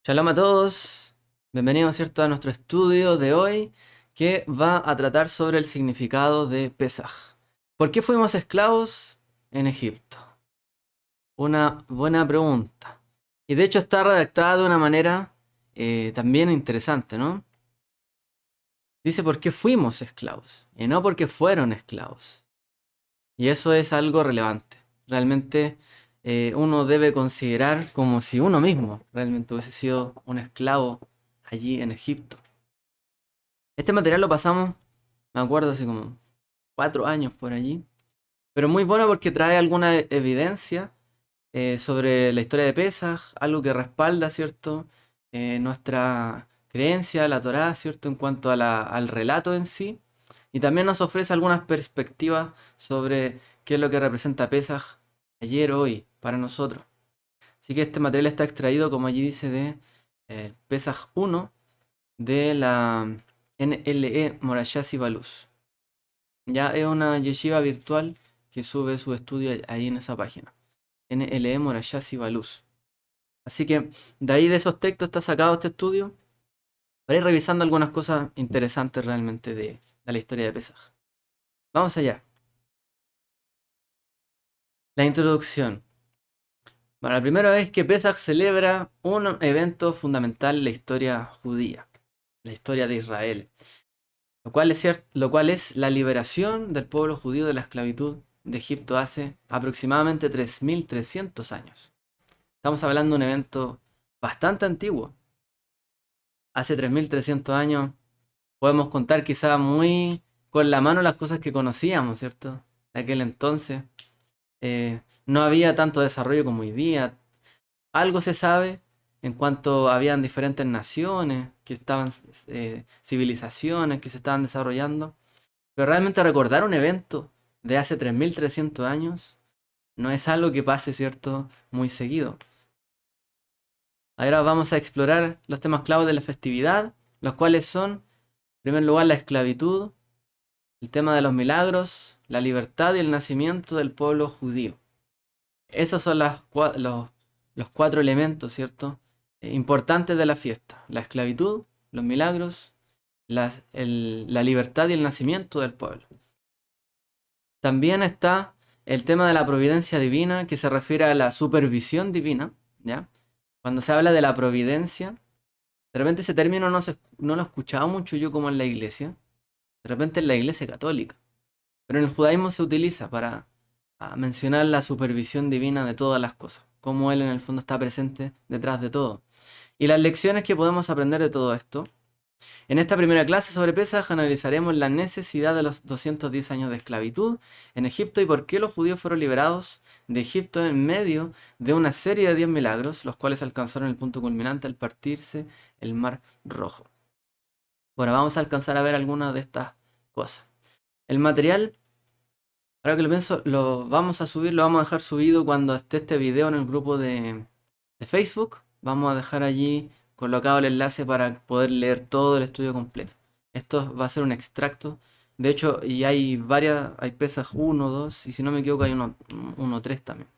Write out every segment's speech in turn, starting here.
Shalom a todos, bienvenidos ¿cierto? A nuestro estudio de hoy que va a tratar sobre el significado de Pesaj. ¿Por qué fuimos esclavos en Egipto? Una buena pregunta. Y de hecho está redactada de una manera también interesante, ¿no? Dice por qué fuimos esclavos y no por qué fueron esclavos. Y eso es algo relevante. Realmente uno debe considerar como si uno mismo realmente hubiese sido un esclavo allí en Egipto. Este material lo pasamos, me acuerdo, hace como 4 años por allí. Pero muy bueno porque trae alguna evidencia sobre la historia de Pesaj, algo que respalda, ¿cierto? Nuestra creencia, la Torá, ¿cierto? En cuanto a al relato en sí. Y también nos ofrece algunas perspectivas sobre qué es lo que representa Pesaj ayer, hoy, para nosotros. Así que este material está extraído, como allí dice, de Pesaj 1 de la NLE Morashasi Baluz. Ya es una yeshiva virtual que sube su estudio ahí en esa página. NLE Morashasi Baluz. Así que de ahí de esos textos está sacado este estudio para ir revisando algunas cosas interesantes realmente de la historia de Pesaj. Vamos allá. La introducción. Bueno, la primera vez que Pesaj celebra un evento fundamental en la historia judía, la historia de Israel. Lo cual es la liberación del pueblo judío de la esclavitud de Egipto hace aproximadamente 3300 años. Estamos hablando de un evento bastante antiguo. Hace 3300 años podemos contar quizá muy con la mano las cosas que conocíamos, ¿cierto? De aquel entonces. No había tanto desarrollo como hoy día. Algo se sabe en cuanto habían diferentes naciones que estaban, civilizaciones que se estaban desarrollando. Pero realmente recordar un evento de hace 3300 años no es algo que pase, ¿cierto? Muy seguido. Ahora vamos a explorar los temas claves de la festividad, los cuales son, en primer lugar, la esclavitud, el tema de los milagros, la libertad y el nacimiento del pueblo judío. Esos son los cuatro elementos, ¿cierto? Importantes de la fiesta. La esclavitud, los milagros, la libertad y el nacimiento del pueblo. También está el tema de la providencia divina, que se refiere a la supervisión divina, ¿ya? Cuando se habla de la providencia, de repente ese término no lo he escuchado mucho yo como en la iglesia, de repente en la iglesia católica, pero en el judaísmo se utiliza para mencionar la supervisión divina de todas las cosas, cómo Él en el fondo está presente detrás de todo. Y las lecciones que podemos aprender de todo esto. En esta primera clase sobre Pesaj analizaremos la necesidad de los 210 años de esclavitud en Egipto y por qué los judíos fueron liberados de Egipto en medio de una serie de 10 milagros, los cuales alcanzaron el punto culminante al partirse el Mar Rojo. Bueno, vamos a alcanzar a ver algunas de estas cosas. El material, ahora que lo pienso, lo vamos a subir, lo vamos a dejar subido cuando esté este video en el grupo de Facebook. Vamos a dejar allí colocado el enlace para poder leer todo el estudio completo. Esto va a ser un extracto. De hecho, y hay varias, hay pesas uno 2 y si no me equivoco hay uno 3 también.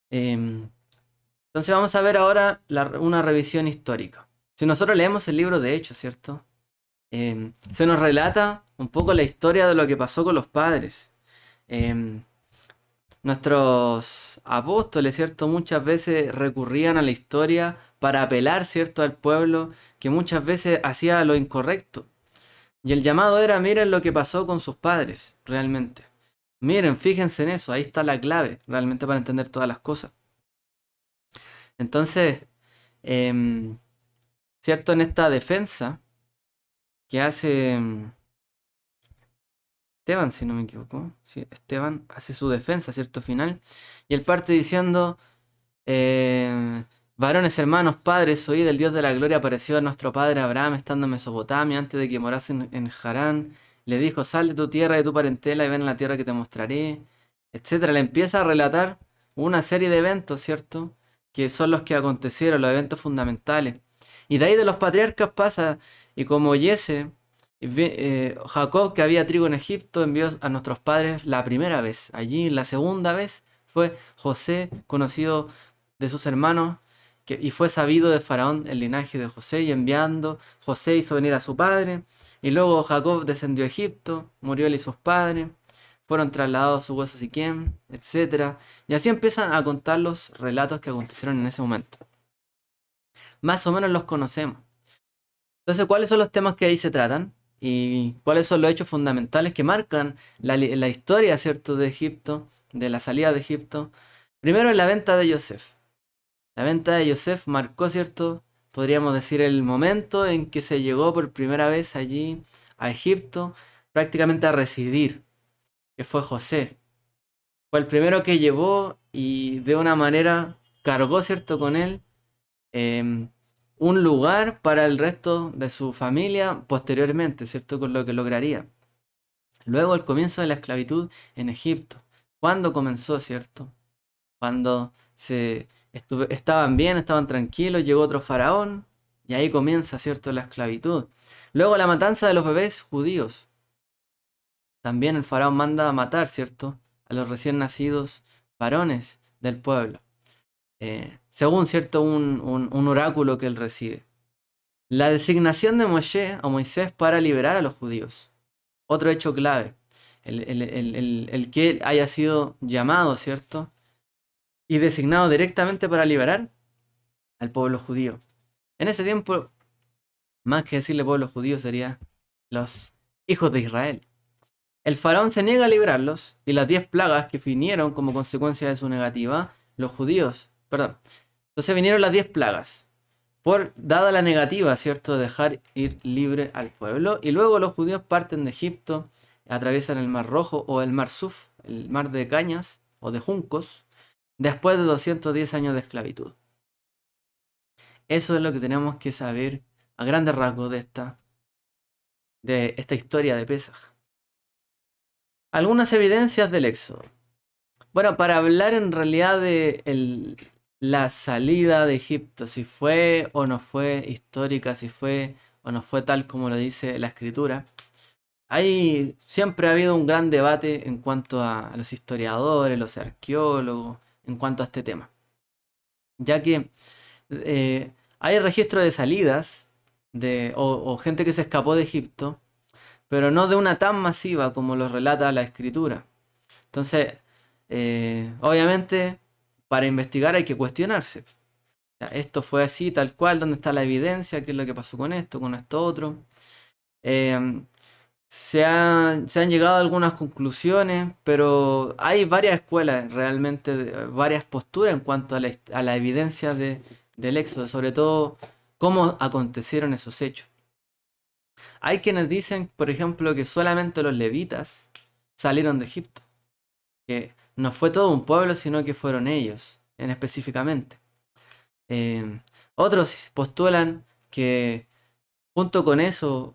Entonces vamos a ver ahora una revisión histórica. Si nosotros leemos el libro de Hechos, ¿cierto? Se nos relata un poco la historia de lo que pasó con los padres. Em, Nuestros apóstoles, ¿cierto? Muchas veces recurrían a la historia para apelar, ¿cierto? Al pueblo que muchas veces hacía lo incorrecto. Y el llamado era, miren lo que pasó con sus padres, realmente. Miren, fíjense en eso, ahí está la clave, realmente para entender todas las cosas. Entonces, em, ¿cierto? En esta defensa que hace Esteban, si no me equivoco, sí, Esteban hace su defensa, ¿cierto? Final, y él parte diciendo... Varones, hermanos, padres, oíd, el Dios de la gloria apareció a nuestro padre Abraham estando en Mesopotamia antes de que morase en Harán. Le dijo, sal de tu tierra y de tu parentela y ven a la tierra que te mostraré, etcétera. Le empieza a relatar una serie de eventos, ¿cierto? Que son los que acontecieron, los eventos fundamentales. Y de ahí de los patriarcas pasa, y como Yese, Jacob, que había trigo en Egipto, envió a nuestros padres la primera vez. Allí, la segunda vez, fue José, conocido de sus hermanos, y fue sabido de Faraón el linaje de José, y enviando, José hizo venir a su padre, y luego Jacob descendió a Egipto, murió él y sus padres, fueron trasladados a su hueso Siquem, etc. Y así empiezan a contar los relatos que acontecieron en ese momento. Más o menos los conocemos. Entonces, ¿cuáles son los temas que ahí se tratan? ¿Y cuáles son los hechos fundamentales que marcan la historia, ¿cierto?, de Egipto, de la salida de Egipto? Primero, la venta de Yosef. La venta de Yosef marcó, ¿cierto?, podríamos decir, el momento en que se llegó por primera vez allí a Egipto, prácticamente a residir, que fue José. Fue el primero que llevó y de una manera cargó, ¿cierto?, con él un lugar para el resto de su familia posteriormente, ¿cierto?, con lo que lograría. Luego el comienzo de la esclavitud en Egipto. ¿Cuándo comenzó, cierto? Cuando estaban bien, estaban tranquilos, llegó otro faraón y ahí comienza, ¿cierto?, la esclavitud. Luego la matanza de los bebés judíos. También el faraón manda a matar, ¿cierto?, a los recién nacidos varones del pueblo. Según, ¿cierto?, un oráculo que él recibe. La designación de Moshe o Moisés para liberar a los judíos. Otro hecho clave. El que él haya sido llamado, ¿cierto?, y designado directamente para liberar al pueblo judío. En ese tiempo, más que decirle pueblo judío, sería los hijos de Israel. El faraón se niega a liberarlos y las 10 plagas que vinieron como consecuencia de su negativa, los judíos, perdón. Entonces vinieron las 10 plagas, dada la negativa, ¿cierto?, de dejar ir libre al pueblo. Y luego los judíos parten de Egipto, atraviesan el Mar Rojo o el Mar Suf, el mar de cañas o de juncos, después de 210 años de esclavitud. Eso es lo que tenemos que saber a grandes rasgos de esta historia de Pesaj. Algunas evidencias del Éxodo. Bueno, para hablar en realidad de la salida de Egipto, si fue o no fue histórica, si fue o no fue tal como lo dice la escritura, siempre ha habido un gran debate en cuanto a los historiadores, los arqueólogos, en cuanto a este tema. Ya que hay registro de salidas o gente que se escapó de Egipto, pero no de una tan masiva como lo relata la escritura. Entonces, obviamente, para investigar hay que cuestionarse. Esto fue así, tal cual, ¿dónde está la evidencia? ¿Qué es lo que pasó con esto otro? Se han llegado a algunas conclusiones, pero hay varias escuelas realmente, varias posturas en cuanto a la evidencia del Éxodo, sobre todo cómo acontecieron esos hechos. Hay quienes dicen, por ejemplo, que solamente los levitas salieron de Egipto, que no fue todo un pueblo, sino que fueron ellos, específicamente. Otros postulan que junto con eso,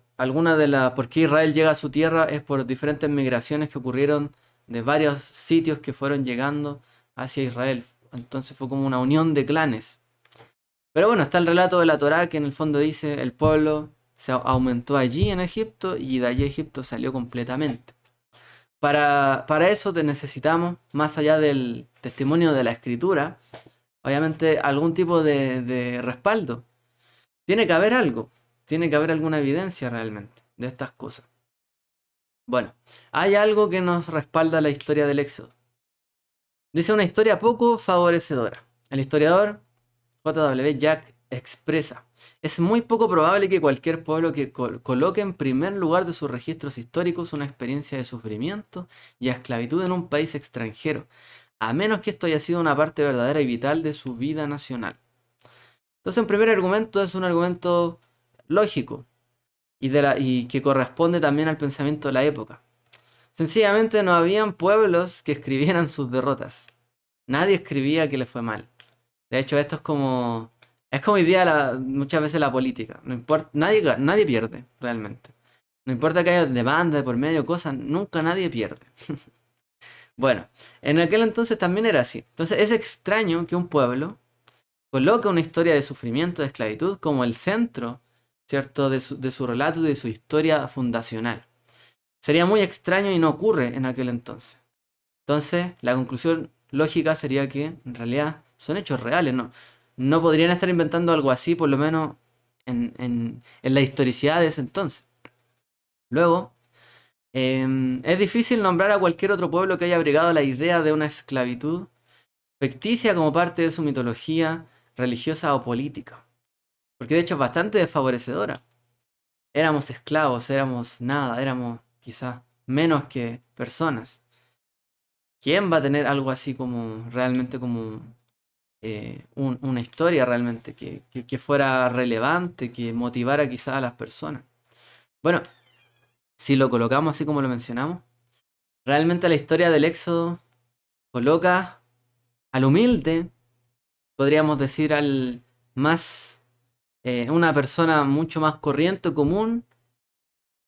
por qué Israel llega a su tierra es por diferentes migraciones que ocurrieron de varios sitios que fueron llegando hacia Israel. Entonces fue como una unión de clanes. Pero bueno, está el relato de la Torá que en el fondo dice el pueblo se aumentó allí en Egipto y de allí Egipto salió completamente. Para eso necesitamos, más allá del testimonio de la escritura, obviamente algún tipo de respaldo. Tiene que haber algo, tiene que haber alguna evidencia realmente de estas cosas. Bueno, hay algo que nos respalda la historia del Éxodo. Dice una historia poco favorecedora. El historiador J.W. Jack expresa: es muy poco probable que cualquier pueblo que coloque en primer lugar de sus registros históricos una experiencia de sufrimiento y esclavitud en un país extranjero, a menos que esto haya sido una parte verdadera y vital de su vida nacional. Entonces, el primer argumento es un argumento lógico y que corresponde también al pensamiento de la época. Sencillamente no habían pueblos que escribieran sus derrotas. Nadie escribía que le fue mal. De hecho, esto es como hoy día muchas veces la política. No importa, nadie pierde realmente. No importa que haya demanda de por medio, cosas, nunca nadie pierde. Bueno, en aquel entonces también era así. Entonces es extraño que un pueblo coloque una historia de sufrimiento, de esclavitud, como el centro, ¿cierto?, de su relato y de su historia fundacional. Sería muy extraño y no ocurre en aquel entonces. Entonces, la conclusión lógica sería que, en realidad, son hechos reales, ¿no? No podrían estar inventando algo así, por lo menos en la historicidad de ese entonces. Luego, es difícil nombrar a cualquier otro pueblo que haya abrigado la idea de una esclavitud ficticia como parte de su mitología religiosa o política. Porque de hecho es bastante desfavorecedora. Éramos esclavos, éramos nada, éramos quizás menos que personas. ¿Quién va a tener algo así como realmente como una historia realmente que fuera relevante, que motivara quizás a las personas? Bueno, si lo colocamos así como lo mencionamos, realmente la historia del Éxodo coloca al humilde, podríamos decir al más, una persona mucho más corriente, común,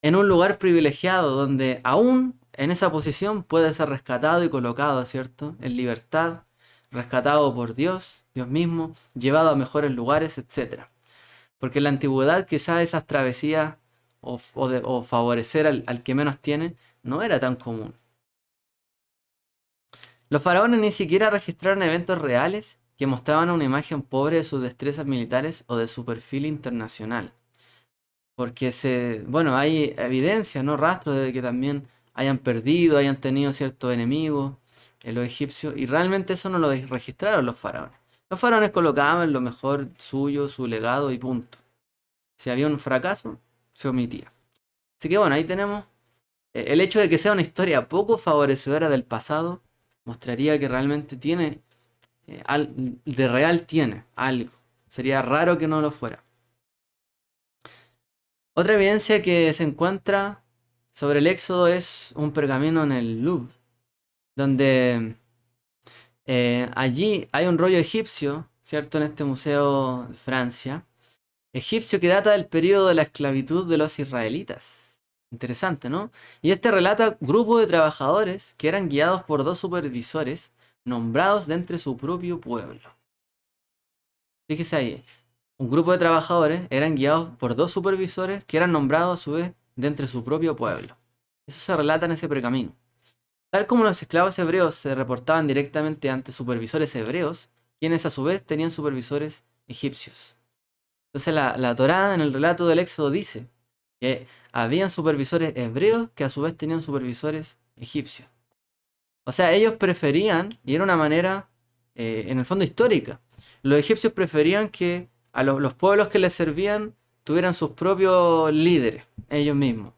en un lugar privilegiado donde aún en esa posición puede ser rescatado y colocado, ¿cierto? En libertad, rescatado por Dios, Dios mismo, llevado a mejores lugares, etc. Porque en la antigüedad quizás esas travesías o favorecer al que menos tiene no era tan común. Los faraones ni siquiera registraron eventos reales que mostraban una imagen pobre de sus destrezas militares o de su perfil internacional. Porque bueno, hay evidencia, ¿no? Rastros de que también hayan perdido, hayan tenido ciertos enemigos en los egipcios, y realmente eso no lo registraron los faraones. Los faraones colocaban lo mejor suyo, su legado y punto. Si había un fracaso, se omitía. Así que bueno, ahí tenemos el hecho de que sea una historia poco favorecedora del pasado, mostraría que realmente tiene, de real tiene algo. Sería raro que no lo fuera. Otra evidencia que se encuentra sobre el éxodo es un pergamino en el Louvre, donde allí hay un rollo egipcio, ¿cierto? En este museo de Francia, egipcio que data del periodo de la esclavitud de los israelitas. Interesante, ¿no? Y este relata grupo de trabajadores que eran guiados por dos supervisores nombrados de entre su propio pueblo. Fíjese ahí, un grupo de trabajadores eran guiados por dos supervisores que eran nombrados a su vez de entre su propio pueblo. Eso se relata en ese pergamino. Tal como los esclavos hebreos se reportaban directamente ante supervisores hebreos, quienes a su vez tenían supervisores egipcios. Entonces la Torá en el relato del Éxodo dice que habían supervisores hebreos que a su vez tenían supervisores egipcios. O sea, ellos preferían, y era una manera en el fondo histórica, los egipcios preferían que a los pueblos que les servían tuvieran sus propios líderes, ellos mismos.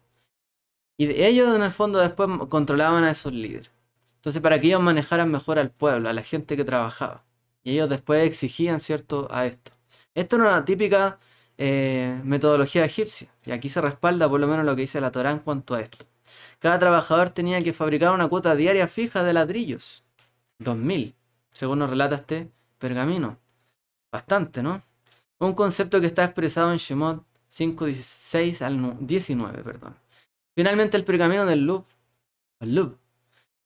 Y ellos en el fondo después controlaban a esos líderes. Entonces para que ellos manejaran mejor al pueblo, a la gente que trabajaba. Y ellos después exigían, ¿cierto?, a esto. Esto no era una típica metodología egipcia. Y aquí se respalda por lo menos lo que dice la Torá en cuanto a esto. Cada trabajador tenía que fabricar una cuota diaria fija de ladrillos. 2000, según nos relata este pergamino. Bastante, ¿no? Un concepto que está expresado en Shemot 5:16 al 19, perdón. Finalmente el pergamino del Louvre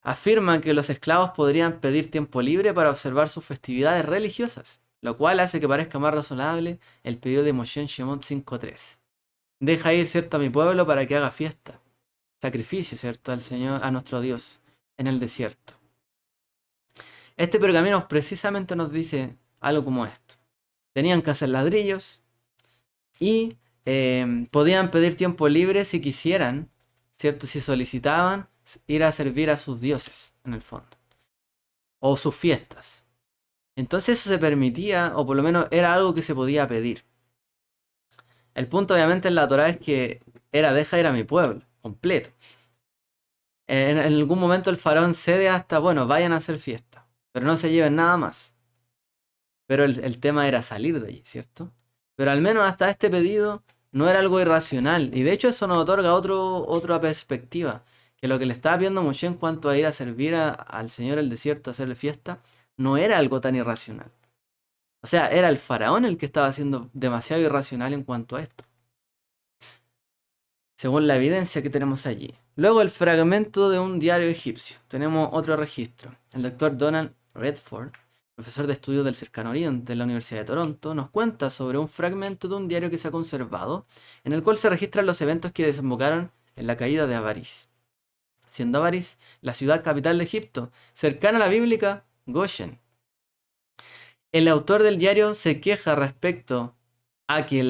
afirma que los esclavos podrían pedir tiempo libre para observar sus festividades religiosas, lo cual hace que parezca más razonable el pedido de Moshe en Shemot 5:3. Deja ir, ¿cierto?, a mi pueblo para que haga fiesta, sacrificio, ¿cierto?, al Señor, a nuestro Dios, en el desierto. Este pergamino precisamente nos dice algo como esto. Tenían que hacer ladrillos y podían pedir tiempo libre si quisieran, ¿cierto?, si solicitaban ir a servir a sus dioses, en el fondo, o sus fiestas. Entonces eso se permitía, o por lo menos era algo que se podía pedir. El punto obviamente en la Torá es que era deja ir a mi pueblo, completo. En algún momento el faraón cede hasta, bueno, vayan a hacer fiesta, pero no se lleven nada más. Pero el tema era salir de allí, ¿cierto? Pero al menos hasta este pedido no era algo irracional. Y de hecho eso nos otorga otra perspectiva. Que lo que le estaba pidiendo Moshe en cuanto a ir a servir al Señor el desierto, a hacerle fiesta, no era algo tan irracional. O sea, era el faraón el que estaba siendo demasiado irracional en cuanto a esto, según la evidencia que tenemos allí. Luego el fragmento de un diario egipcio. Tenemos otro registro. El doctor Donald Redford, profesor de estudios del Cercano Oriente en la Universidad de Toronto, nos cuenta sobre un fragmento de un diario que se ha conservado, en el cual se registran los eventos que desembocaron en la caída de Avaris. Siendo Avaris la ciudad capital de Egipto, cercana a la bíblica Goshen. El autor del diario se queja respecto a que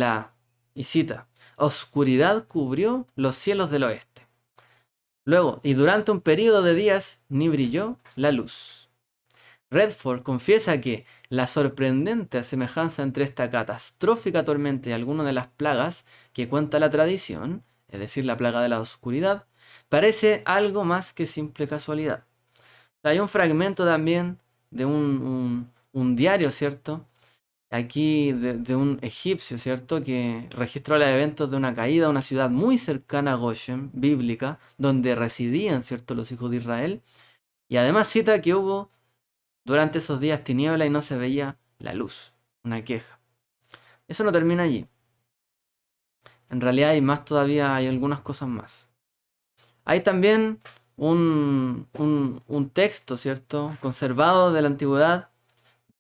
y cita, oscuridad cubrió los cielos del oeste. Luego, y durante un periodo de días ni brilló la luz. Redford confiesa que la sorprendente semejanza entre esta catastrófica tormenta y algunas de las plagas que cuenta la tradición, es decir, la plaga de la oscuridad, parece algo más que simple casualidad. Hay un fragmento también de un diario, ¿cierto? Aquí de un egipcio, ¿cierto? Que registró los eventos de una caída a una ciudad muy cercana a Goshen, bíblica, donde residían, ¿cierto?, los hijos de Israel. Y además cita que hubo durante esos días tiniebla y no se veía la luz. Una queja. Eso no termina allí. En realidad hay más todavía, hay algunas cosas más. Hay también un texto, ¿cierto?, conservado de la antigüedad.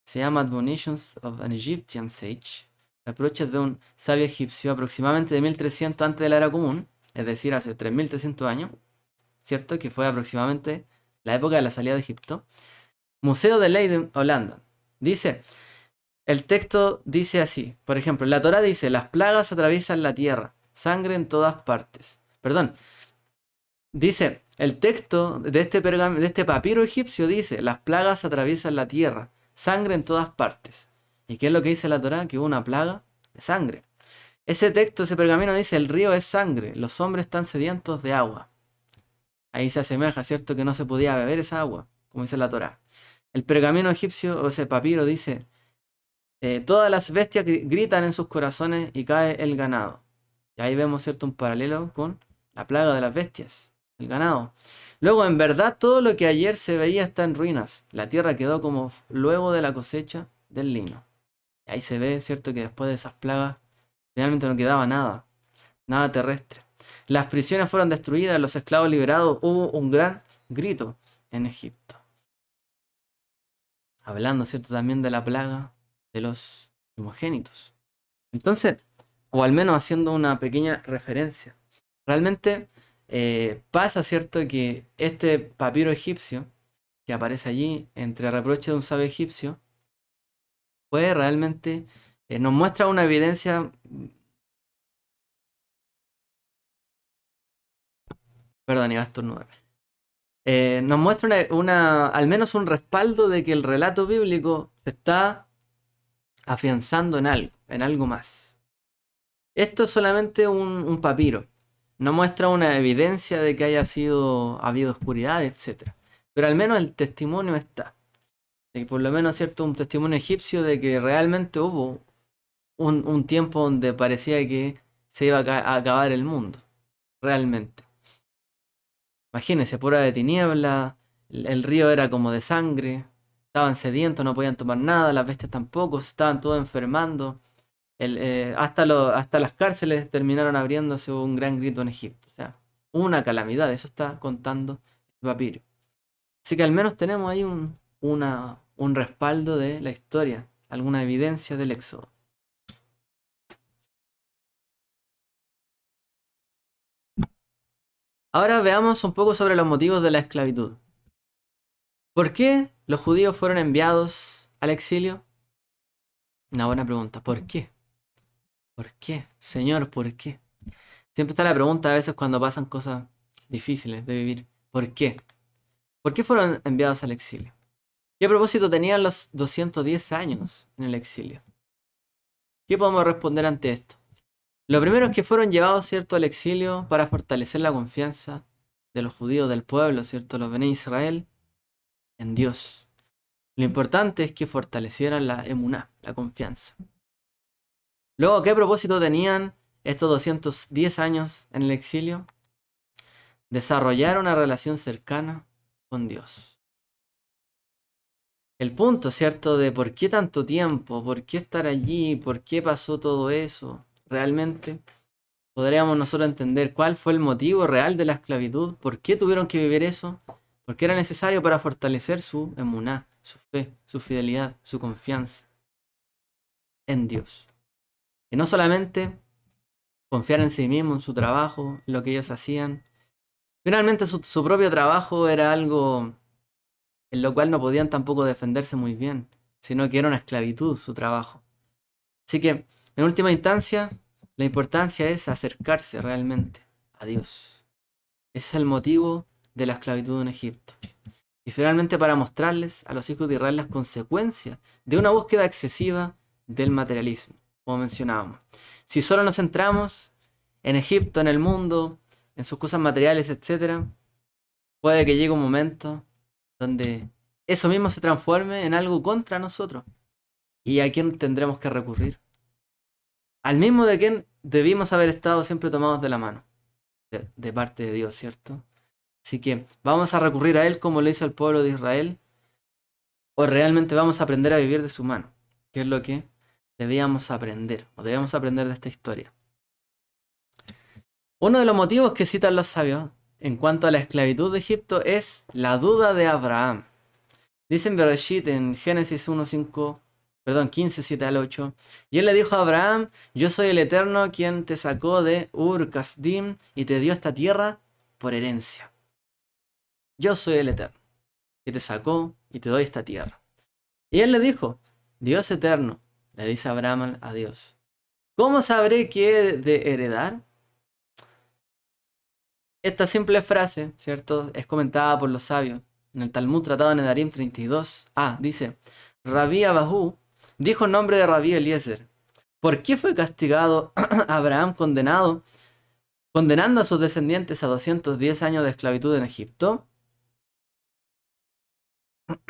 Se llama Admonitions of an Egyptian Sage. Reproches de un sabio egipcio aproximadamente de 1300 antes de la era común. Es decir, hace 3300 años. ¿Cierto? Que fue aproximadamente la época de la salida de Egipto. Museo de Leiden, Holanda. Dice, el texto dice así. Por ejemplo, la Torá dice, las plagas atraviesan la tierra. Sangre en todas partes. Perdón. Dice, el texto de este papiro egipcio dice, las plagas atraviesan la tierra, sangre en todas partes. ¿Y qué es lo que dice la Torá? Que hubo una plaga de sangre. Ese texto, ese pergamino dice, el río es sangre, los hombres están sedientos de agua. Ahí se asemeja, ¿cierto?, que no se podía beber esa agua, como dice la Torá. El pergamino egipcio, o ese papiro, dice, todas las bestias gritan en sus corazones y cae el ganado. Y ahí vemos, ¿cierto?, un paralelo con la plaga de las bestias. El ganado. Luego, en verdad, todo lo que ayer se veía está en ruinas. La tierra quedó como luego de la cosecha del lino. Y ahí se ve, ¿cierto?, que después de esas plagas, finalmente no quedaba nada. Nada terrestre. Las prisiones fueron destruidas, los esclavos liberados. Hubo un gran grito en Egipto. Hablando, ¿cierto?, también de la plaga de los primogénitos. Entonces, o al menos haciendo una pequeña referencia. Realmente pasa, ¿cierto?, que este papiro egipcio que aparece allí entre reproches de un sabio egipcio, pues realmente nos muestra una evidencia. Perdón, iba a estornudar. Nos muestra al menos un respaldo de que el relato bíblico se está afianzando en algo más. Esto es solamente un papiro. No muestra una evidencia de que ha habido oscuridad, etc. Pero al menos el testimonio está. Y por lo menos, ¿cierto?, un testimonio egipcio de que realmente hubo un tiempo donde parecía que se iba a acabar el mundo. Realmente. Imagínense, pura de tiniebla, el río era como de sangre, estaban sedientos, no podían tomar nada, las bestias tampoco, se estaban todos enfermando. Hasta las cárceles terminaron abriéndose, un gran grito en Egipto. O sea, una calamidad, eso está contando el papiro. Así que al menos tenemos ahí un respaldo de la historia, alguna evidencia del éxodo. Ahora veamos un poco sobre los motivos de la esclavitud. ¿Por qué los judíos fueron enviados al exilio? Una buena pregunta. ¿Por qué? ¿Por qué? Señor, ¿por qué? Siempre está la pregunta a veces cuando pasan cosas difíciles de vivir. ¿Por qué? ¿Por qué fueron enviados al exilio? ¿Qué propósito tenían los 210 años en el exilio? ¿Qué podemos responder ante esto? Lo primero es que fueron llevados, ¿cierto?, al exilio para fortalecer la confianza de los judíos del pueblo, ¿cierto?, los Bené Israel, en Dios. Lo importante es que fortalecieran la emuná, la confianza. Luego, ¿qué propósito tenían estos 210 años en el exilio? Desarrollar una relación cercana con Dios. El punto, ¿cierto?, de por qué tanto tiempo, por qué estar allí, por qué pasó todo eso, realmente podríamos nosotros entender cuál fue el motivo real de la esclavitud, por qué tuvieron que vivir eso, por qué era necesario para fortalecer su emuná, su fe, su fidelidad, su confianza en Dios. Y no solamente confiar en sí mismo, en su trabajo, en lo que ellos hacían. Finalmente su propio trabajo era algo en lo cual no podían tampoco defenderse muy bien. sino que era una esclavitud su trabajo. Así que, en última instancia, la importancia es acercarse realmente a Dios. Ese es el motivo de la esclavitud en Egipto. Y finalmente para mostrarles a los hijos de Israel las consecuencias de una búsqueda excesiva del materialismo, como mencionábamos. Si solo nos centramos en Egipto, en el mundo, en sus cosas materiales, etc., puede que llegue un momento donde eso mismo se transforme en algo contra nosotros. ¿Y a quién tendremos que recurrir? Al mismo de quien debimos haber estado siempre tomados de la mano, de parte de Dios, ¿cierto? Así que vamos a recurrir a Él como lo hizo el pueblo de Israel, o realmente vamos a aprender a vivir de su mano, que es lo que debíamos aprender, o debemos aprender de esta historia. Uno de los motivos que citan los sabios en cuanto a la esclavitud de Egipto es la duda de Abraham. Dicen Bereshit en Génesis 15, 7 al 8. Y él le dijo a Abraham: yo soy el Eterno quien te sacó de Ur Kasdim y te dio esta tierra por herencia. Yo soy el Eterno que te sacó y te doy esta tierra. Y él le dijo: Dios eterno, le dice Abraham a Dios, ¿cómo sabré qué he de heredar? Esta simple frase, ¿cierto?, es comentada por los sabios. En el Talmud tratado en Nedarim 32a, dice: Rabí Abahu dijo en nombre de Rabí Eliezer: ¿por qué fue castigado Abraham condenando a sus descendientes a 210 años de esclavitud en Egipto?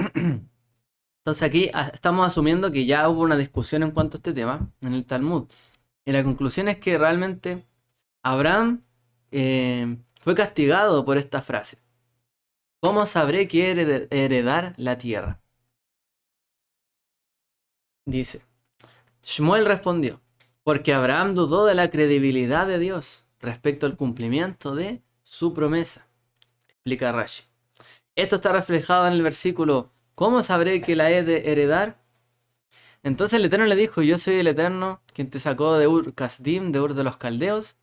Entonces aquí estamos asumiendo que ya hubo una discusión en cuanto a este tema en el Talmud. Y la conclusión es que realmente Abraham fue castigado por esta frase. ¿Cómo sabré que heredar la tierra? Dice, Shmuel respondió: porque Abraham dudó de la credibilidad de Dios respecto al cumplimiento de su promesa. Explica Rashi. Esto está reflejado en el versículo: ¿cómo sabré que la he de heredar? Entonces el Eterno le dijo: yo soy el Eterno quien te sacó de Ur Kasdim, de Ur de los Caldeos,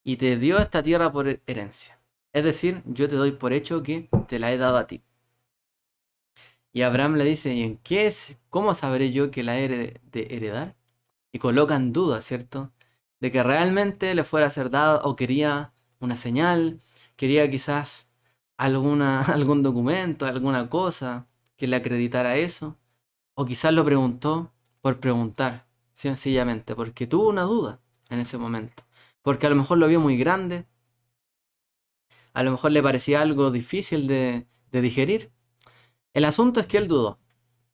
y te dio esta tierra por herencia. Es decir, yo te doy por hecho que te la he dado a ti. Y Abraham le dice: ¿y en qué es? ¿Cómo sabré yo que la he de heredar? Y coloca en duda, ¿cierto?, de que realmente le fuera a ser dada, o quería una señal, quería quizás algún documento, alguna cosa que le acreditara eso, o quizás lo preguntó por preguntar, sencillamente, porque tuvo una duda en ese momento, porque a lo mejor lo vio muy grande, a lo mejor le parecía algo difícil de digerir. El asunto es que él dudó,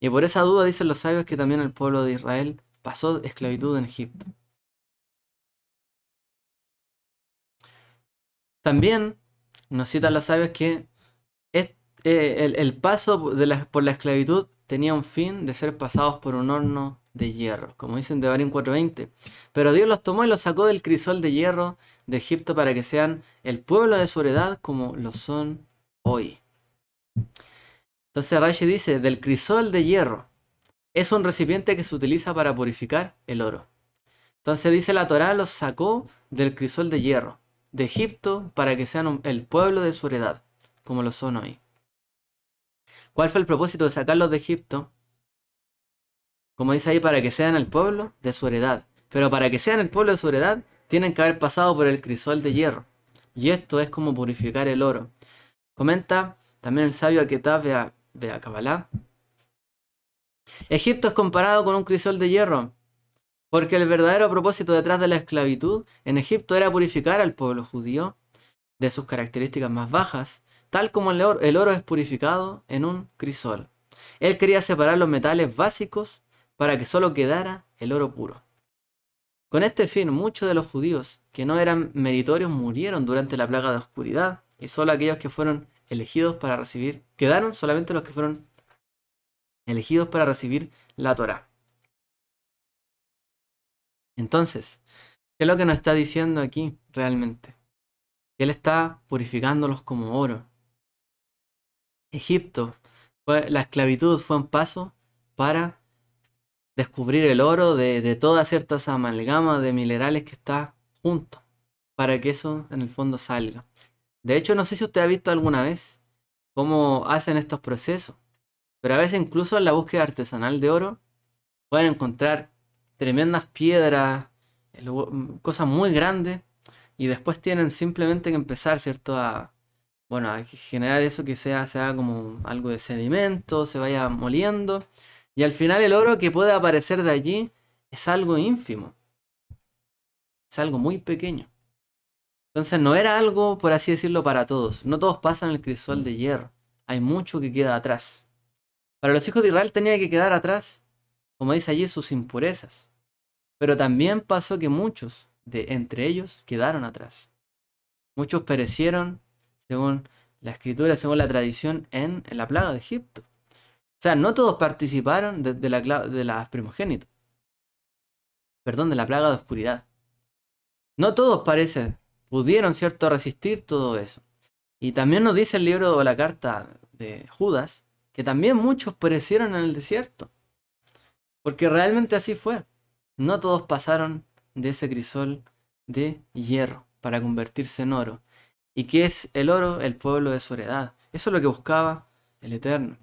y por esa duda dicen los sabios que también el pueblo de Israel pasó esclavitud en Egipto. También nos citan los sabios que el paso por la esclavitud tenía un fin de ser pasados por un horno de hierro, como dicen Devarim 4:20. Pero Dios los tomó y los sacó del crisol de hierro de Egipto para que sean el pueblo de su heredad como lo son hoy. Entonces Rashi dice: del crisol de hierro es un recipiente que se utiliza para purificar el oro. Entonces dice la Torá: los sacó del crisol de hierro de Egipto para que sean el pueblo de su heredad como lo son hoy. ¿Cuál fue el propósito de sacarlos de Egipto? Como dice ahí, para que sean el pueblo de su heredad. Pero para que sean el pueblo de su heredad, tienen que haber pasado por el crisol de hierro. Y esto es como purificar el oro. Comenta también el sabio Aketab Bea Kabbalah: Egipto es comparado con un crisol de hierro, porque el verdadero propósito detrás de la esclavitud en Egipto era purificar al pueblo judío de sus características más bajas, tal como el oro es purificado en un crisol. Él quería separar los metales básicos para que solo quedara el oro puro. Con este fin, muchos de los judíos que no eran meritorios murieron durante la plaga de oscuridad, y solo aquellos que fueron elegidos para recibir, quedaron solamente los que fueron elegidos para recibir la Torá. Entonces, ¿qué es lo que nos está diciendo aquí realmente? Que Él está purificándolos como oro. Egipto, la esclavitud fue un paso para descubrir el oro de todas ciertas amalgamas de minerales que está junto, para que eso en el fondo salga. De hecho, no sé si usted ha visto alguna vez cómo hacen estos procesos. Pero a veces incluso en la búsqueda artesanal de oro pueden encontrar tremendas piedras, cosas muy grandes, y después tienen simplemente que empezar, ¿cierto? Bueno, a generar eso que sea como algo de sedimento, se vaya moliendo, y al final el oro que puede aparecer de allí es algo ínfimo, es algo muy pequeño. Entonces no era algo, por así decirlo, para todos. No todos pasan el crisol de hierro. Hay mucho que queda atrás. Para los hijos de Israel tenía que quedar atrás, como dice allí, sus impurezas. Pero también pasó que muchos de entre ellos quedaron atrás. Muchos perecieron, según la escritura, según la tradición, en la plaga de Egipto. O sea, no todos participaron de las primogénitos. Perdón, de la plaga de oscuridad. No todos, parece, pudieron, ¿cierto?, resistir todo eso. Y también nos dice el libro o la carta de Judas, que también muchos perecieron en el desierto. Porque realmente así fue. No todos pasaron de ese crisol de hierro para convertirse en oro. ¿Y qué es el oro? El pueblo de su heredad. Eso es lo que buscaba el Eterno.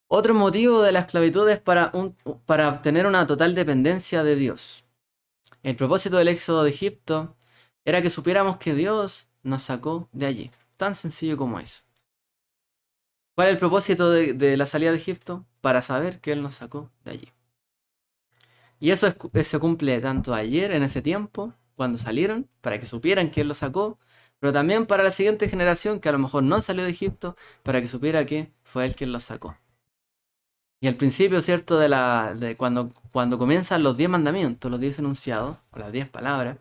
Otro motivo de la esclavitud es para obtener una total dependencia de Dios. El propósito del éxodo de Egipto era que supiéramos que Dios nos sacó de allí. Tan sencillo como eso. ¿Cuál es el propósito de la salida de Egipto? Para saber que Él nos sacó de allí. Y eso se cumple tanto ayer, en ese tiempo, cuando salieron, para que supieran que Él los sacó, pero también para la siguiente generación que a lo mejor no salió de Egipto, para que supiera que fue Él quien los sacó. Y al principio, ¿cierto? De cuando comienzan los 10 mandamientos, los 10 enunciados, o las 10 palabras,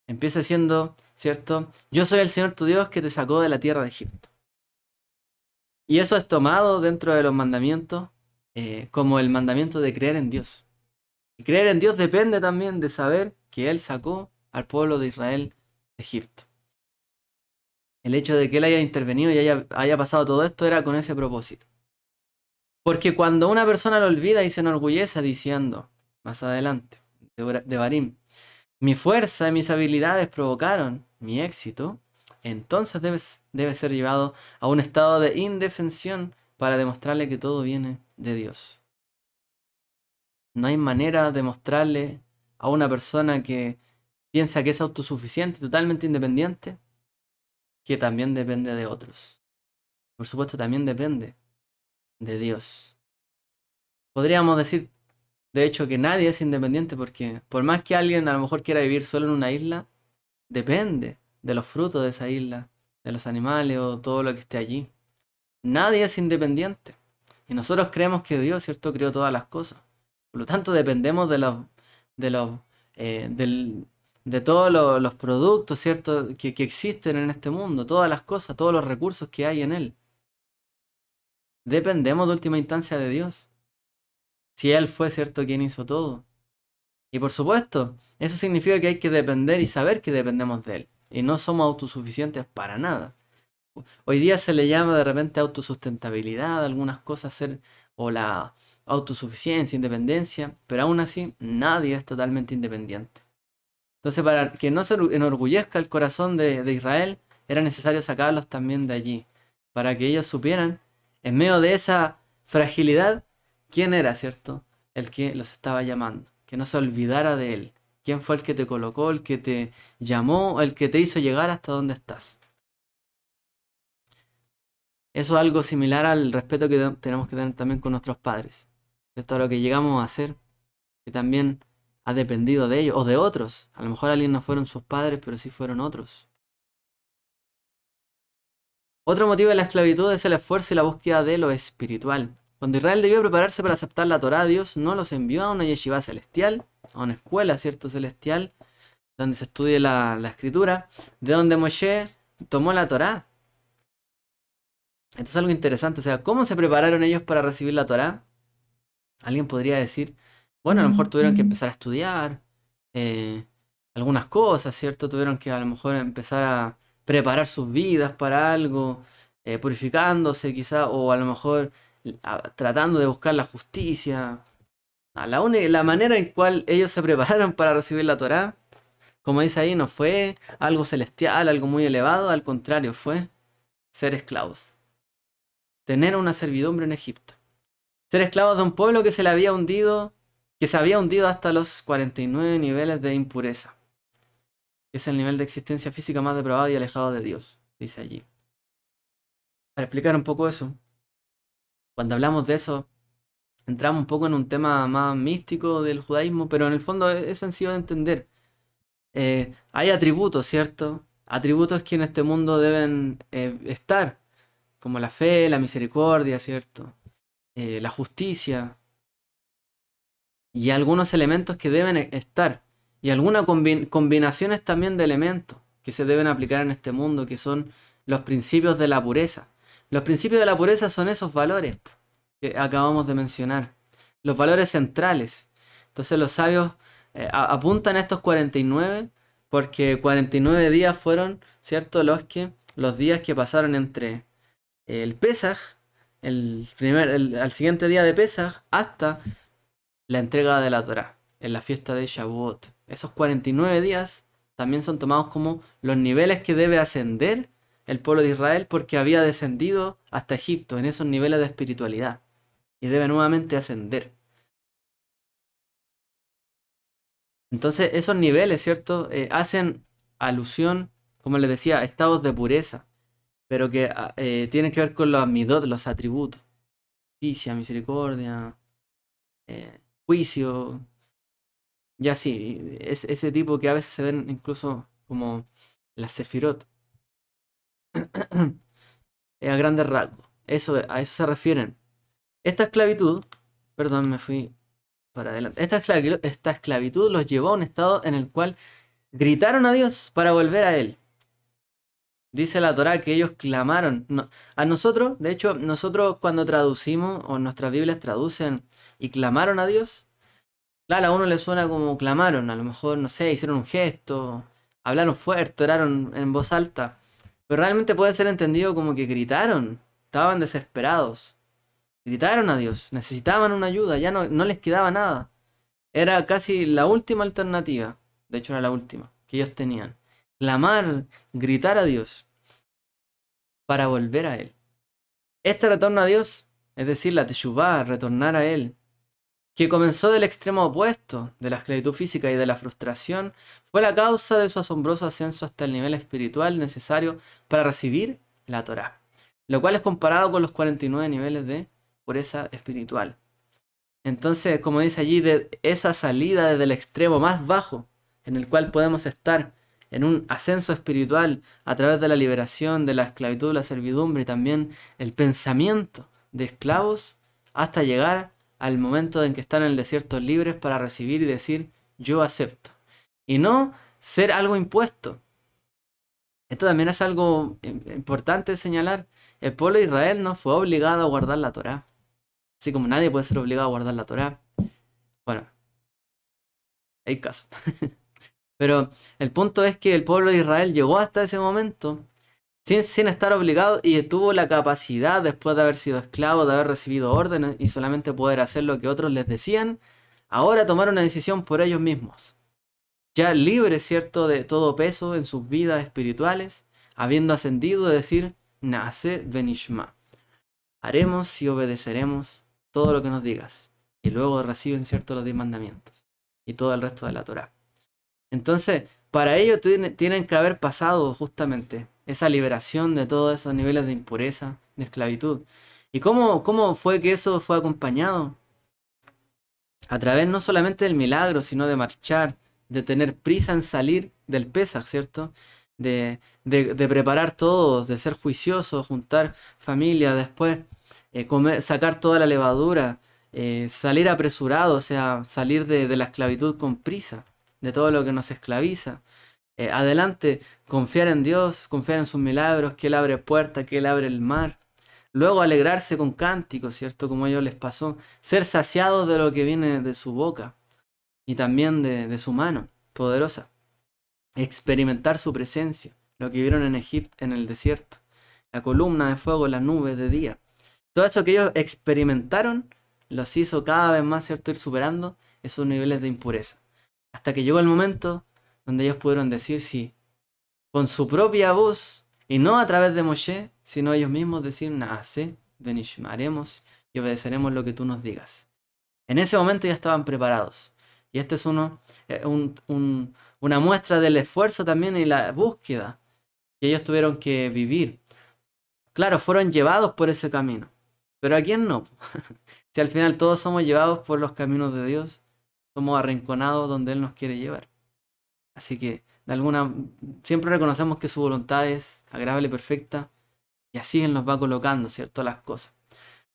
empieza siendo, ¿cierto? Yo soy el Señor tu Dios que te sacó de la tierra de Egipto. Y eso es tomado dentro de los mandamientos como el mandamiento de creer en Dios. Y creer en Dios depende también de saber que Él sacó al pueblo de Israel de Egipto. El hecho de que Él haya intervenido y haya pasado todo esto era con ese propósito. Porque cuando una persona lo olvida y se enorgullece diciendo, más adelante, de Barim, mi fuerza y mis habilidades provocaron mi éxito, entonces debe ser llevado a un estado de indefensión para demostrarle que todo viene de Dios. No hay manera de mostrarle a una persona que piensa que es autosuficiente, totalmente independiente, que también depende de otros. Por supuesto, también depende de Dios. Podríamos decir, de hecho, que nadie es independiente porque por más que alguien a lo mejor quiera vivir solo en una isla, depende de los frutos de esa isla, de los animales o todo lo que esté allí. Nadie es independiente. Y nosotros creemos que Dios, ¿cierto?, creó todas las cosas. Por lo tanto, dependemos de los, de todos los productos, ¿cierto?, que existen en este mundo, todas las cosas, todos los recursos que hay en él. Dependemos de última instancia de Dios. Si Él fue, ¿cierto?, quien hizo todo. Y por supuesto, eso significa que hay que depender y saber que dependemos de Él. Y no somos autosuficientes para nada. Hoy día se le llama de repente autosustentabilidad, algunas cosas ser, o la autosuficiencia, independencia, pero aún así nadie es totalmente independiente. Entonces, para que no se enorgullezca el corazón de Israel, era necesario sacarlos también de allí, para que ellos supieran, en medio de esa fragilidad, quién era, ¿cierto?, el que los estaba llamando, que no se olvidara de él, quién fue el que te colocó, el que te llamó, el que te hizo llegar hasta donde estás. Eso es algo similar al respeto que tenemos que tener también con nuestros padres. Esto es lo que llegamos a hacer, que también ha dependido de ellos o de otros. A lo mejor alguien no fueron sus padres, pero sí fueron otros. Otro motivo de la esclavitud es el esfuerzo y la búsqueda de lo espiritual. Cuando Israel debió prepararse para aceptar la Torá, Dios no los envió a una yeshiva celestial, a una escuela, ¿cierto?, celestial, donde se estudie la escritura, de donde Moshe tomó la Torá. Esto es algo interesante, o sea, ¿cómo se prepararon ellos para recibir la Torá? Alguien podría decir, bueno, a lo mejor tuvieron que empezar a estudiar algunas cosas, ¿cierto? Tuvieron que a lo mejor empezar a preparar sus vidas para algo, purificándose quizá, o a lo mejor tratando de buscar la justicia. La manera en cual ellos se prepararon para recibir la Torá, como dice ahí, no fue algo celestial, algo muy elevado, al contrario, fue ser esclavos. tener una servidumbre en Egipto. Ser esclavos de un pueblo que se había hundido hasta los 49 niveles de impureza. Es el nivel de existencia física más depravado y alejado de Dios, dice allí. Para explicar un poco eso, cuando hablamos de eso, entramos un poco en un tema más místico del judaísmo, pero en el fondo es sencillo de entender. Hay atributos, ¿cierto? Atributos que en este mundo deben estar, como la fe, la misericordia, ¿cierto? La justicia, y algunos elementos que deben estar, y algunas combinaciones también de elementos que se deben aplicar en este mundo, que son los principios de la pureza. Los principios de la pureza son esos valores que acabamos de mencionar, los valores centrales. Entonces los sabios apuntan a estos 49 porque 49 días fueron, ¿cierto?, los días que pasaron entre el Pesaj, al siguiente día de Pesaj, hasta la entrega de la Torá, en la fiesta de Shavuot. Esos 49 días también son tomados como los niveles que debe ascender el pueblo de Israel porque había descendido hasta Egipto en esos niveles de espiritualidad y debe nuevamente ascender. Entonces esos niveles, ¿cierto? Hacen alusión, como les decía, a estados de pureza, pero que tienen que ver con los midot, los atributos. Justicia, misericordia, juicio, ya sí, es ese tipo que a veces se ven incluso como las sefirot. A grandes rasgos. A eso se refieren. Esta esclavitud, perdón, me fui para adelante. Esta esclavitud los llevó a un estado en el cual gritaron a Dios para volver a Él. Dice la Torá que ellos clamaron. A nosotros, de hecho, nosotros cuando traducimos, o nuestras Biblias traducen y clamaron a Dios, claro, a uno le suena como clamaron, a lo mejor, no sé, hicieron un gesto, hablaron fuerte, oraron en voz alta. Pero realmente puede ser entendido como que gritaron, estaban desesperados. Gritaron a Dios, necesitaban una ayuda, ya no les quedaba nada. Era casi la última alternativa, de hecho era la última que ellos tenían. Clamar, gritar a Dios para volver a Él. Este retorno a Dios, es decir, la teshuvá, retornar a Él, que comenzó del extremo opuesto de la esclavitud física y de la frustración, fue la causa de su asombroso ascenso hasta el nivel espiritual necesario para recibir la Torá, lo cual es comparado con los 49 niveles de pureza espiritual. Entonces, como dice allí, de esa salida desde el extremo más bajo, en el cual podemos estar en un ascenso espiritual a través de la liberación de la esclavitud, la servidumbre y también el pensamiento de esclavos, hasta llegar al momento en que están en el desierto libres para recibir y decir yo acepto. Y no ser algo impuesto. Esto también es algo importante de señalar. El pueblo de Israel no fue obligado a guardar la Torá. Así como nadie puede ser obligado a guardar la Torá. Bueno, hay casos. Pero el punto es que el pueblo de Israel llegó hasta ese momento sin estar obligado y tuvo la capacidad, después de haber sido esclavo, de haber recibido órdenes y solamente poder hacer lo que otros les decían, ahora tomar una decisión por ellos mismos. Ya libres, ¿cierto?, de todo peso en sus vidas espirituales, habiendo ascendido de decir, Naase Benishma. Haremos y obedeceremos todo lo que nos digas. Y luego reciben, ¿cierto?, los 10 mandamientos y todo el resto de la Torá. Entonces, para ello tienen que haber pasado justamente esa liberación de todos esos niveles de impureza, de esclavitud. ¿Y cómo fue que eso fue acompañado? A través no solamente del milagro, sino de marchar, de tener prisa en salir del Pesaj, ¿cierto? De preparar todos, de ser juiciosos, juntar familia, después sacar toda la levadura, salir apresurado, o sea, salir de la esclavitud con prisa, de todo lo que nos esclaviza. Adelante, confiar en Dios, confiar en sus milagros, que Él abre puertas, que Él abre el mar. Luego alegrarse con cánticos, ¿cierto? Como a ellos les pasó. Ser saciados de lo que viene de su boca y también de su mano poderosa. Experimentar su presencia, lo que vieron en Egipto, en el desierto. La columna de fuego, la nube de día. Todo eso que ellos experimentaron los hizo cada vez más, ¿cierto?, ir superando esos niveles de impureza. Hasta que llegó el momento donde ellos pudieron decir sí, con su propia voz, y no a través de Moshe, sino ellos mismos decir Naase Benishma, haremos y obedeceremos lo que tú nos digas. En ese momento ya estaban preparados. Y este es una muestra del esfuerzo también y la búsqueda que ellos tuvieron que vivir. Claro, fueron llevados por ese camino. Pero ¿a quién no? Si al final todos somos llevados por los caminos de Dios, somos arrinconados donde Él nos quiere llevar. Así que siempre reconocemos que su voluntad es agradable y perfecta, y así Él nos va colocando, ¿cierto?, las cosas.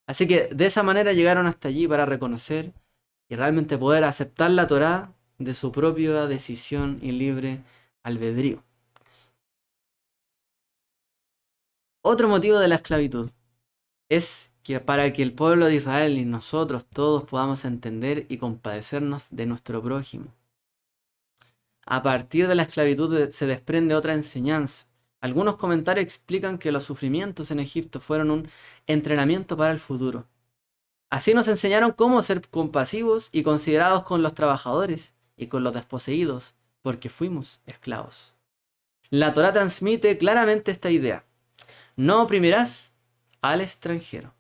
Así que de esa manera llegaron hasta allí para reconocer y realmente poder aceptar la Torá de su propia decisión y libre albedrío. Otro motivo de la esclavitud es que para que el pueblo de Israel y nosotros todos podamos entender y compadecernos de nuestro prójimo. A partir de la esclavitud se desprende otra enseñanza. Algunos comentarios explican que los sufrimientos en Egipto fueron un entrenamiento para el futuro. Así nos enseñaron cómo ser compasivos y considerados con los trabajadores y con los desposeídos, porque fuimos esclavos. La Torá transmite claramente esta idea. No oprimirás al extranjero.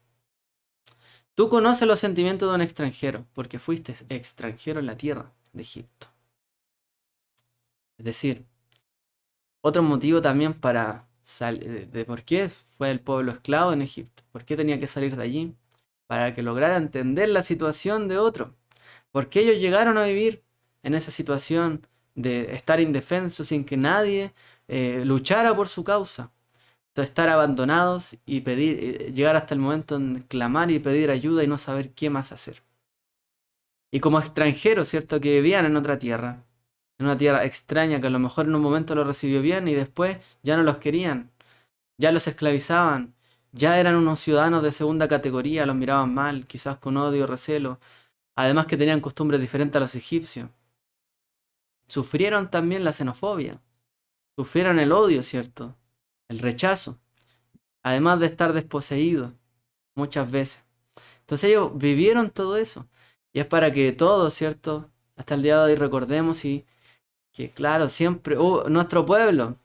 Tú conoces los sentimientos de un extranjero, porque fuiste extranjero en la tierra de Egipto. Es decir, otro motivo también para de por qué fue el pueblo esclavo en Egipto, por qué tenía que salir de allí, para que lograra entender la situación de otro, porque ellos llegaron a vivir en esa situación de estar indefensos sin que nadie luchara por su causa, de estar abandonados y llegar hasta el momento de clamar y pedir ayuda y no saber qué más hacer. Y como extranjeros, ¿cierto?, que vivían en otra tierra, en una tierra extraña que a lo mejor en un momento los recibió bien y después ya no los querían, ya los esclavizaban, ya eran unos ciudadanos de segunda categoría, los miraban mal, quizás con odio, recelo, además que tenían costumbres diferentes a los egipcios. Sufrieron también la xenofobia, sufrieron el odio, ¿cierto?, el rechazo, además de estar desposeídos muchas veces. Entonces ellos vivieron todo eso, y es para que todos, ¿cierto?, hasta el día de hoy recordemos y que claro, siempre nuestro pueblo,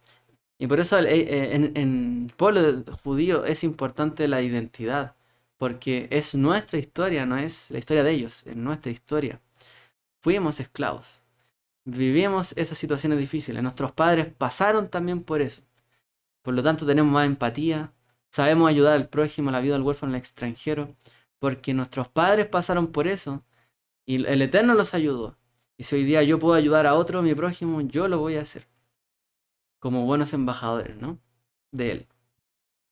y por eso en el pueblo judío es importante la identidad, porque es nuestra historia, no es la historia de ellos, es nuestra historia. Fuimos esclavos, vivimos esas situaciones difíciles, nuestros padres pasaron también por eso, por lo tanto tenemos más empatía, sabemos ayudar al prójimo, a la viuda, al huérfano, al extranjero, porque nuestros padres pasaron por eso, y el Eterno los ayudó. Y si hoy día yo puedo ayudar a otro, mi prójimo, yo lo voy a hacer. Como buenos embajadores, ¿no?, de Él.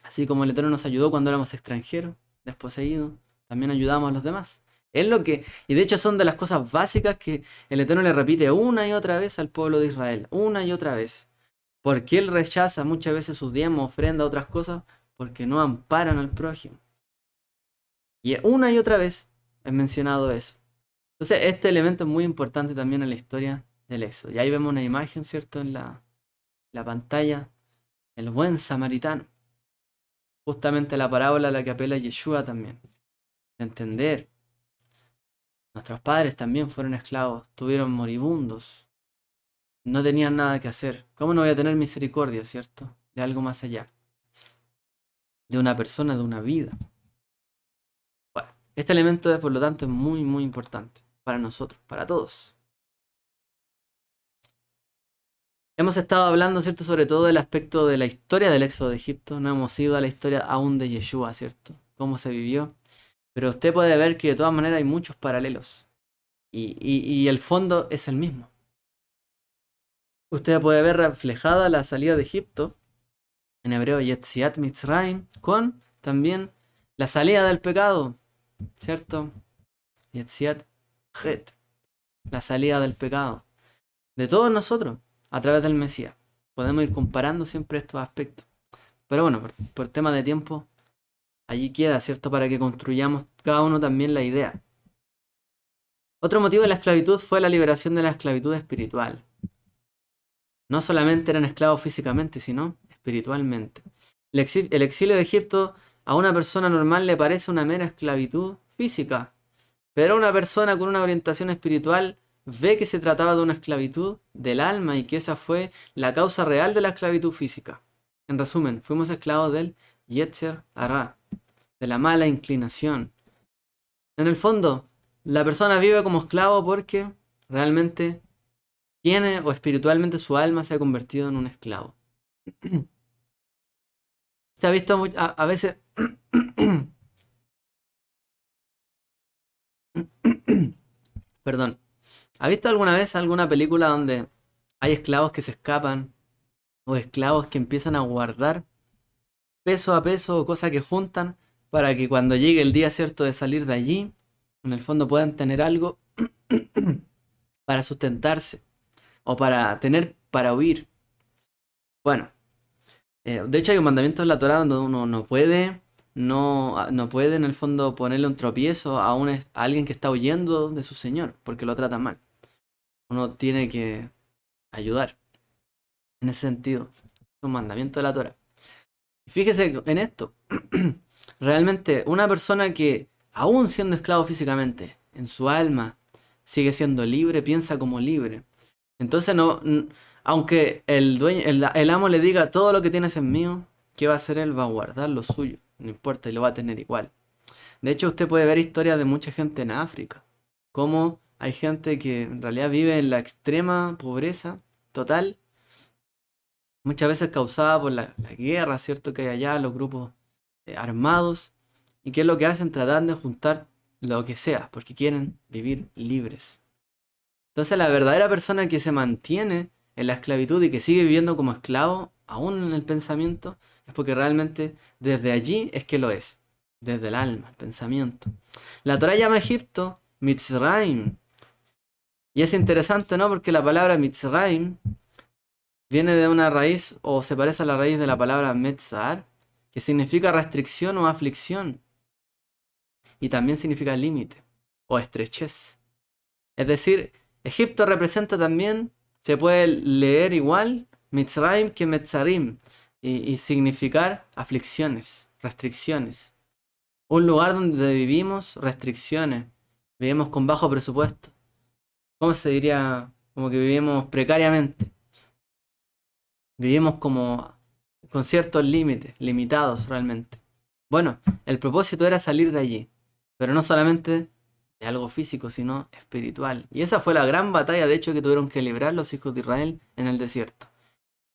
Así como el Eterno nos ayudó cuando éramos extranjeros, desposeídos, también ayudamos a los demás. Es lo que, y de hecho son de las cosas básicas que el Eterno le repite una y otra vez al pueblo de Israel. Una y otra vez. ¿Por qué Él rechaza muchas veces sus diezmos, ofrendas, otras cosas? Porque no amparan al prójimo. Y una y otra vez es mencionado eso. Entonces, este elemento es muy importante también en la historia del Éxodo. Y ahí vemos una imagen, ¿cierto?, en la pantalla, el buen samaritano. Justamente la parábola a la que apela Yeshua también. De entender. Nuestros padres también fueron esclavos, estuvieron moribundos. No tenían nada que hacer. ¿Cómo no voy a tener misericordia, ¿cierto?, de algo más allá? De una persona, de una vida. Bueno, este elemento, por lo tanto, es muy, muy importante para nosotros, para todos. Hemos estado hablando, ¿cierto?, sobre todo del aspecto de la historia del éxodo de Egipto. No hemos ido a la historia aún de Yeshua, ¿cierto?, cómo se vivió. Pero usted puede ver que de todas maneras hay muchos paralelos. Y el fondo es el mismo. Usted puede ver reflejada la salida de Egipto, en hebreo Yetziat Mitzrayim, con también la salida del pecado, ¿cierto? Yetziat Het, la salida del pecado. De todos nosotros, a través del Mesías. Podemos ir comparando siempre estos aspectos. Pero bueno, por tema de tiempo, allí queda, ¿cierto?, para que construyamos cada uno también la idea. Otro motivo de la esclavitud fue la liberación de la esclavitud espiritual. No solamente eran esclavos físicamente, sino espiritualmente. El exilio de Egipto a una persona normal le parece una mera esclavitud física, pero una persona con una orientación espiritual ve que se trataba de una esclavitud del alma y que esa fue la causa real de la esclavitud física. En resumen, fuimos esclavos del Yetzer Hará, de la mala inclinación. En el fondo, la persona vive como esclavo porque realmente tiene o espiritualmente su alma se ha convertido en un esclavo. Se ha visto a veces... Perdón. ¿Ha visto alguna vez alguna película donde hay esclavos que se escapan o esclavos que empiezan a guardar peso a peso o cosas que juntan para que cuando llegue el día cierto de salir de allí, en el fondo puedan tener algo para sustentarse o para tener para huir? Bueno, de hecho hay un mandamiento en la Torá donde uno no puede en el fondo ponerle un tropiezo a alguien que está huyendo de su señor porque lo trata mal. Uno tiene que ayudar en ese sentido. Es un mandamiento de la Torá. Y fíjese en esto. Realmente una persona que, aún siendo esclavo físicamente, en su alma sigue siendo libre, piensa como libre. Entonces aunque el dueño, el amo le diga todo lo que tienes es mío, ¿qué va a hacer él? Va a guardar lo suyo. No importa, y lo va a tener igual. De hecho, usted puede ver historias de mucha gente en África. Cómo hay gente que en realidad vive en la extrema pobreza total, muchas veces causada por la guerra, ¿cierto? Que hay allá, los grupos armados. ¿Y qué es lo que hacen? Tratar de juntar lo que sea, porque quieren vivir libres. Entonces la verdadera persona que se mantiene en la esclavitud y que sigue viviendo como esclavo, aún en el pensamiento, es porque realmente desde allí es que lo es. Desde el alma, el pensamiento. La Torá llama a Egipto Mitzrayim. Y es interesante, ¿no? Porque la palabra Mitzrayim viene de una raíz o se parece a la raíz de la palabra Metzar, que significa restricción o aflicción. Y también significa límite o estrechez. Es decir, Egipto representa también, se puede leer igual, Mitzrayim que Metzarim, y significar aflicciones, restricciones. Un lugar donde vivimos restricciones, vivimos con bajo presupuesto. ¿Cómo se diría? Como que vivimos precariamente. Vivimos como con ciertos límites, limitados realmente. Bueno, el propósito era salir de allí, pero no solamente de algo físico, sino espiritual. Y esa fue la gran batalla, de hecho, que tuvieron que librar los hijos de Israel en el desierto.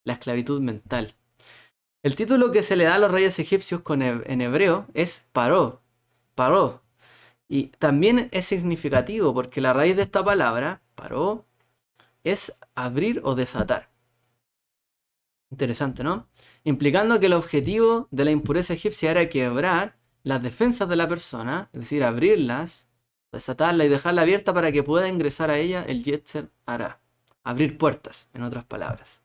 La esclavitud mental. El título que se le da a los reyes egipcios en hebreo es Paró. Paró. Y también es significativo porque la raíz de esta palabra, Paró, es abrir o desatar. Interesante, ¿no? Implicando que el objetivo de la impureza egipcia era quebrar las defensas de la persona, es decir, abrirlas, desatarla y dejarla abierta para que pueda ingresar a ella el Yetzer Hará. Abrir puertas, en otras palabras.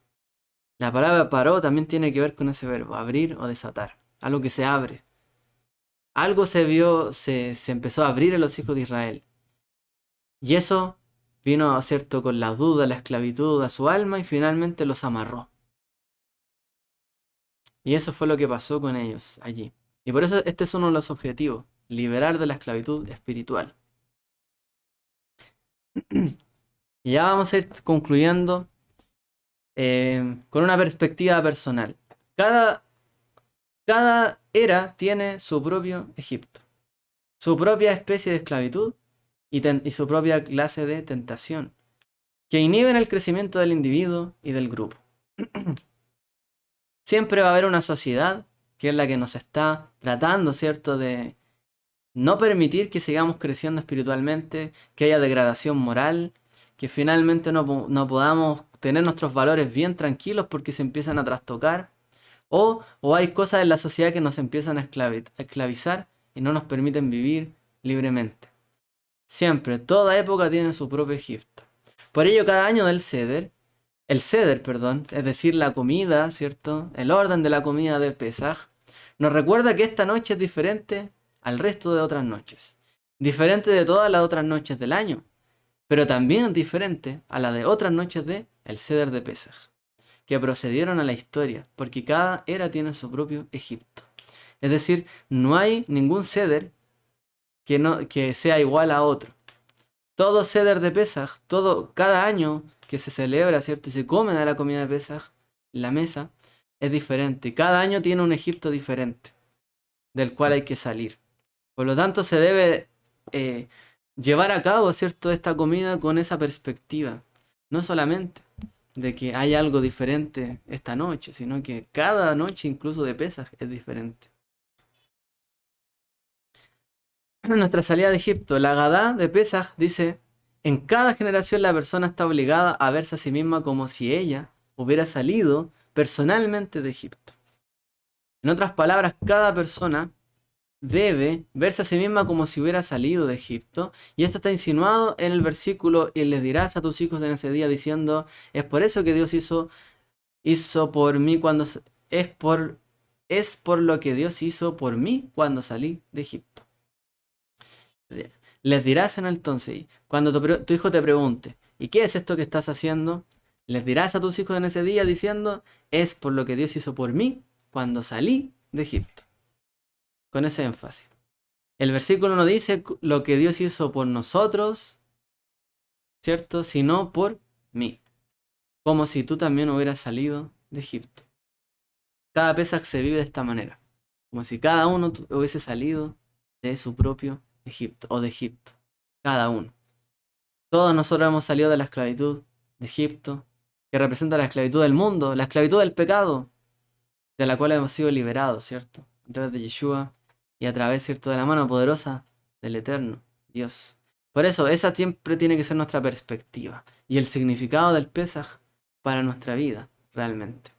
La palabra paró también tiene que ver con ese verbo, abrir o desatar. Algo que se abre. Algo se empezó a abrir en los hijos de Israel. Y eso vino, ¿cierto?, con la duda, la esclavitud a su alma y finalmente los amarró. Y eso fue lo que pasó con ellos allí. Y por eso este es uno de los objetivos, liberar de la esclavitud espiritual. Y ya vamos a ir concluyendo con una perspectiva personal. Cada era tiene su propio Egipto, su propia especie de esclavitud y su propia clase de tentación, que inhiben el crecimiento del individuo y del grupo. Siempre va a haber una sociedad que es la que nos está tratando, ¿cierto?, de no permitir que sigamos creciendo espiritualmente, que haya degradación moral, que finalmente no podamos tener nuestros valores bien tranquilos porque se empiezan a trastocar, o hay cosas en la sociedad que nos empiezan a esclavizar y no nos permiten vivir libremente. Siempre, toda época tiene su propio Egipto. Por ello, cada año del el Seder, perdón, es decir, la comida, ¿cierto? El orden de la comida de Pesaj, nos recuerda que esta noche es diferente al resto de otras noches. Diferente de todas las otras noches del año, pero también diferente a la de otras noches de el Seder de Pesaj, que procedieron a la historia, porque cada era tiene su propio Egipto. Es decir, no hay ningún Seder que sea igual a otro. Todo Seder de Pesaj, cada año que se celebra, ¿cierto? Y se come de la comida de Pesaj, la mesa, es diferente. Cada año tiene un Egipto diferente. del cual hay que salir. Por lo tanto, se debe llevar a cabo, ¿cierto?, esta comida con esa perspectiva. No solamente de que hay algo diferente esta noche, sino que cada noche, incluso de Pesaj, es diferente. En nuestra salida de Egipto, la Agadá de Pesaj dice: en cada generación la persona está obligada a verse a sí misma como si ella hubiera salido personalmente de Egipto. En otras palabras, cada persona debe verse a sí misma como si hubiera salido de Egipto. Y esto está insinuado en el versículo: y les dirás a tus hijos en ese día, diciendo: es por eso que Dios hizo por mí cuando... Es por lo que Dios hizo por mí cuando salí de Egipto. Les dirás en entonces, cuando tu hijo te pregunte: ¿y qué es esto que estás haciendo? Les dirás a tus hijos en ese día diciendo: es por lo que Dios hizo por mí cuando salí de Egipto. Con ese énfasis. El versículo no dice lo que Dios hizo por nosotros, ¿cierto? Sino por mí. Como si tú también hubieras salido de Egipto. Cada Pesaj se vive de esta manera. Como si cada uno hubiese salido de su propio Egipto o de Egipto. Cada uno. Todos nosotros hemos salido de la esclavitud de Egipto, que representa la esclavitud del mundo, la esclavitud del pecado, de la cual hemos sido liberados, ¿cierto? A través de Yeshua y a través, ¿cierto?, de la mano poderosa del Eterno, Dios. Por eso, esa siempre tiene que ser nuestra perspectiva y el significado del Pesaj para nuestra vida, realmente.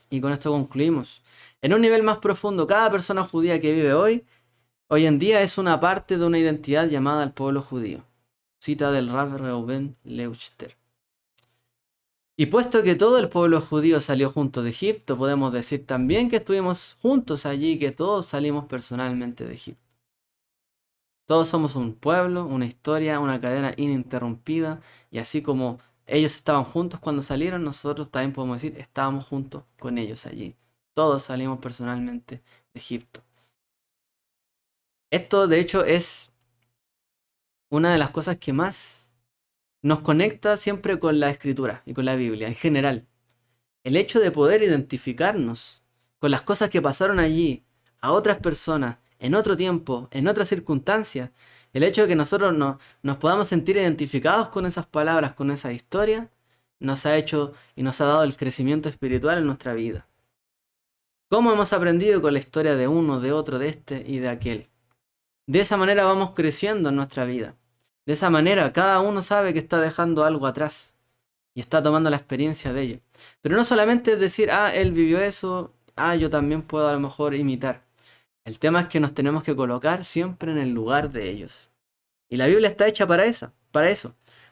Y con esto concluimos. En un nivel más profundo, cada persona judía que vive hoy en día es una parte de una identidad llamada el pueblo judío. Cita del Rav Reuben Leuchter. Y puesto que todo el pueblo judío salió junto de Egipto, podemos decir también que estuvimos juntos allí, que todos salimos personalmente de Egipto. Todos somos un pueblo, una historia, una cadena ininterrumpida, y así como ellos estaban juntos cuando salieron, nosotros también podemos decir estábamos juntos con ellos allí. Todos salimos personalmente de Egipto. Esto, de hecho, es una de las cosas que más nos conecta siempre con la Escritura y con la Biblia en general. El hecho de poder identificarnos con las cosas que pasaron allí a otras personas, en otro tiempo, en otras circunstancias, el hecho de que nosotros nos podamos sentir identificados con esas palabras, con esa historia, nos ha hecho y nos ha dado el crecimiento espiritual en nuestra vida. ¿Cómo hemos aprendido con la historia de uno, de otro, de este y de aquel? De esa manera vamos creciendo en nuestra vida. De esa manera cada uno sabe que está dejando algo atrás y está tomando la experiencia de ello. Pero no solamente es decir: él vivió eso, yo también puedo a lo mejor imitar. El tema es que nos tenemos que colocar siempre en el lugar de ellos. Y la Biblia está hecha para eso,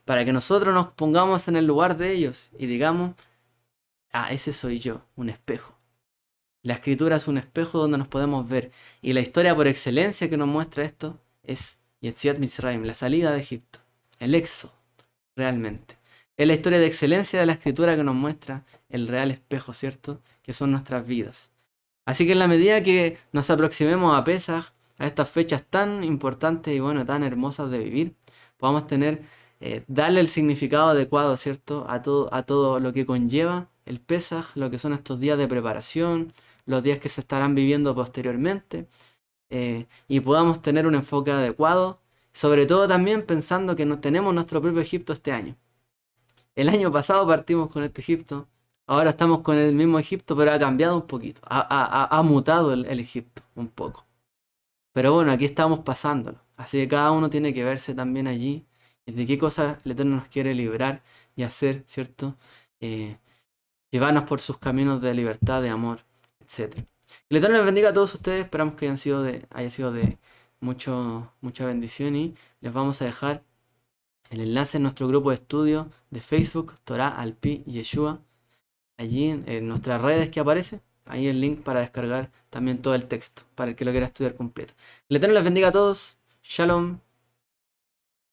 para que nosotros nos pongamos en el lugar de ellos y digamos: ese soy yo, un espejo. La Escritura es un espejo donde nos podemos ver. Y la historia por excelencia que nos muestra esto es Yetziat Mitzrayim, la salida de Egipto, el éxodo, realmente. Es la historia de excelencia de la Escritura que nos muestra el real espejo, ¿cierto?, que son nuestras vidas. Así que en la medida que nos aproximemos a Pesaj, a estas fechas tan importantes y tan hermosas de vivir, podamos darle el significado adecuado, ¿cierto?, a todo lo que conlleva el Pesaj, lo que son estos días de preparación, los días que se estarán viviendo posteriormente, y podamos tener un enfoque adecuado, sobre todo también pensando que tenemos nuestro propio Egipto este año. El año pasado partimos con este Egipto, ahora estamos con el mismo Egipto, pero ha cambiado un poquito, ha mutado el Egipto un poco. Pero bueno, aquí estamos pasándolo, así que cada uno tiene que verse también allí, y de qué cosas el Eterno nos quiere liberar y hacer, ¿cierto?, llevarnos por sus caminos de libertad, de amor, etc. El Eterno les bendiga a todos ustedes, esperamos que haya sido de mucha bendición, y les vamos a dejar el enlace en nuestro grupo de estudio de Facebook, Torah Alpi Yeshua, allí en nuestras redes que aparece, ahí el link para descargar también todo el texto, para el que lo quiera estudiar completo. El Eterno les bendiga a todos, Shalom.